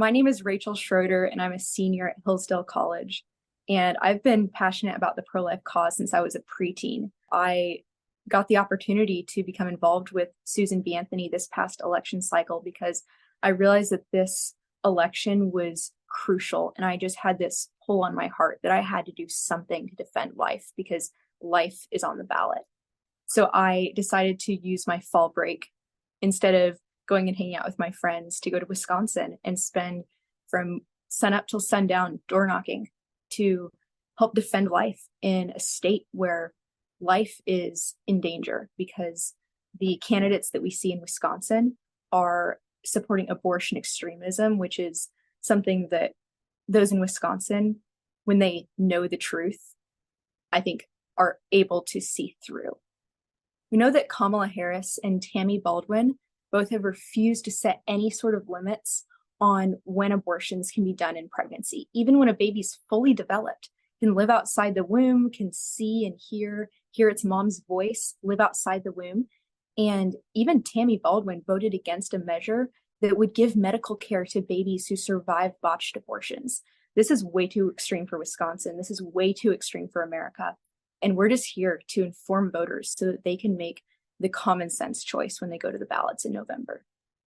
My name is Rachel Schroeder, and I'm a senior at Hillsdale College. And I've been passionate about the pro-life cause since I was a preteen. I got the opportunity to become involved with Susan B. Anthony this past election cycle because I realized that this election was crucial. And I just had this pull on my heart that I had to do something to defend life because life is on the ballot. So I decided to use my fall break instead of going and hanging out with my friends to go to Wisconsin and spend from sunup till sundown door knocking to help defend life in a state where life is in danger because the candidates that we see in Wisconsin are supporting abortion extremism, which is something that those in Wisconsin, when they know the truth, I think are able to see through. We know that Kamala Harris and Tammy Baldwin both have refused to set any sort of limits on when abortions can be done in pregnancy. Even when a baby's fully developed, can live outside the womb, can see and hear its mom's voice, live outside the womb. And even Tammy Baldwin voted against a measure that would give medical care to babies who survive botched abortions. This is way too extreme for Wisconsin. This is way too extreme for America. And we're just here to inform voters so that they can make the common sense choice when they go to the ballots in November.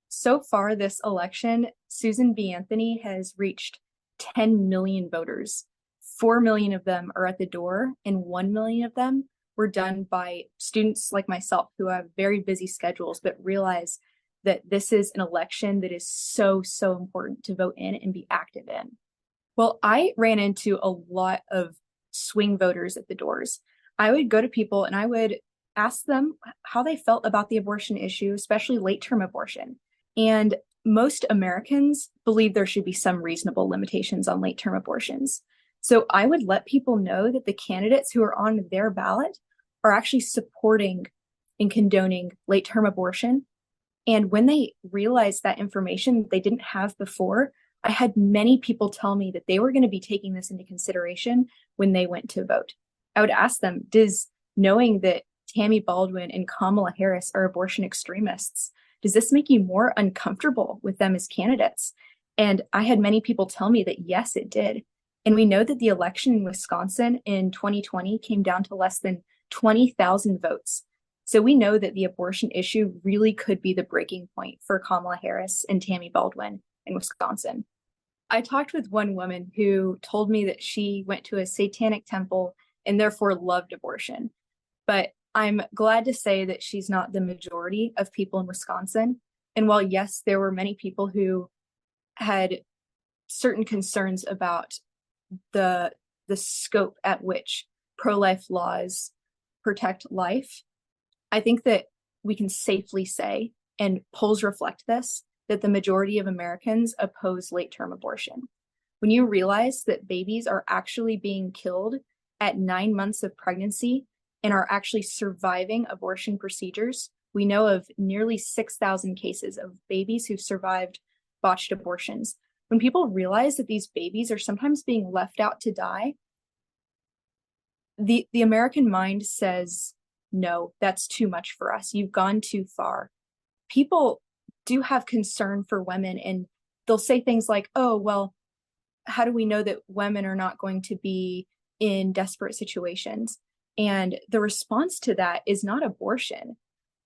So far this election, Susan B. Anthony has reached 10 million voters. 4 million of them are at the door, and 1 million of them were done by students like myself who have very busy schedules, but realize that this is an election that is so important to vote in and be active in. Well, I ran into a lot of swing voters at the doors. I would go to people and I would ask them how they felt about the abortion issue, especially late-term abortion. And most Americans believe there should be some reasonable limitations on late-term abortions. So I would let people know that the candidates who are on their ballot are actually supporting and condoning late-term abortion. And when they realized that information they didn't have before, I had many people tell me that they were going to be taking this into consideration when they went to vote. I would ask them, does knowing that Tammy Baldwin and Kamala Harris are abortion extremists, does this make you more uncomfortable with them as candidates? And I had many people tell me that yes, it did. And we know that the election in Wisconsin in 2020 came down to less than 20,000 votes. So we know that the abortion issue really could be the breaking point for Kamala Harris and Tammy Baldwin in Wisconsin. I talked with one woman who told me that she went to a satanic temple and therefore loved abortion. But I'm glad to say that she's not the majority of people in Wisconsin. And while, yes, there were many people who had certain concerns about the scope at which pro-life laws protect life, I think that we can safely say, and polls reflect this, that the majority of Americans oppose late-term abortion. When you realize that babies are actually being killed at 9 months of pregnancy and are actually surviving abortion procedures, we know of nearly 6,000 cases of babies who've survived botched abortions. When people realize that these babies are sometimes being left out to die, the American mind says, no, that's too much for us. You've gone too far. People do have concern for women, and they'll say things like, oh, well, how do we know that women are not going to be in desperate situations? And the response to that is not abortion.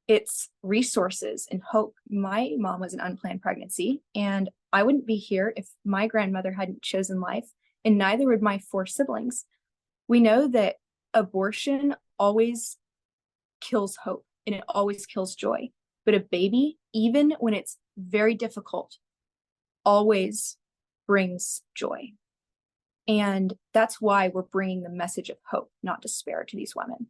It's resources and hope. My mom was an unplanned pregnancy, and I wouldn't be here if my grandmother hadn't chosen life, and neither would my 4 siblings. We know that abortion always kills hope and it always kills joy. But a baby, even when it's very difficult, always brings joy. And that's why we're bringing the message of hope, not despair, to these women.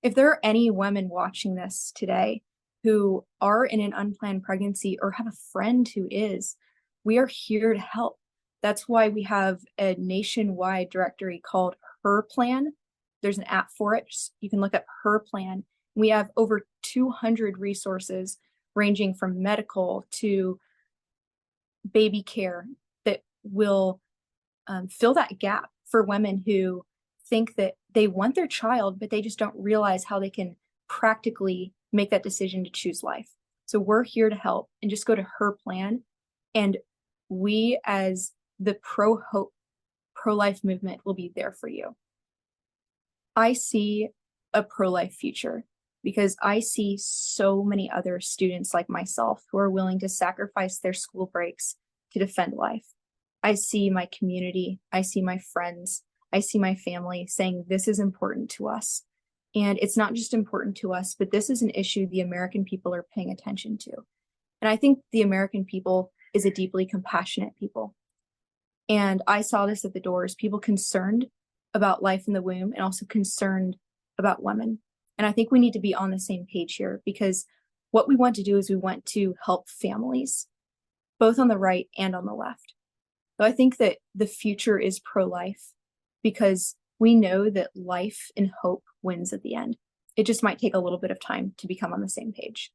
If there are any women watching this today who are in an unplanned pregnancy or have a friend who is, we are here to help. That's why we have a nationwide directory called Her Plan. There's an app for it. You can look up Her Plan. We have over 200 resources ranging from medical to baby care that will fill that gap for women who think that they want their child, but they just don't realize how they can practically make that decision to choose life. So we're here to help, and just go to Her Plan and we as the pro-life movement will be there for you. I see a pro-life future because I see so many other students like myself who are willing to sacrifice their school breaks to defend life. I see my community, I see my friends, I see my family saying this is important to us. And it's not just important to us, but this is an issue the American people are paying attention to. And I think the American people is a deeply compassionate people. And I saw this at the doors, people concerned about life in the womb and also concerned about women. And I think we need to be on the same page here, because what we want to do is we want to help families, both on the right and on the left. So I think that the future is pro-life because we know that life and hope wins at the end. It just might take a little bit of time to become on the same page.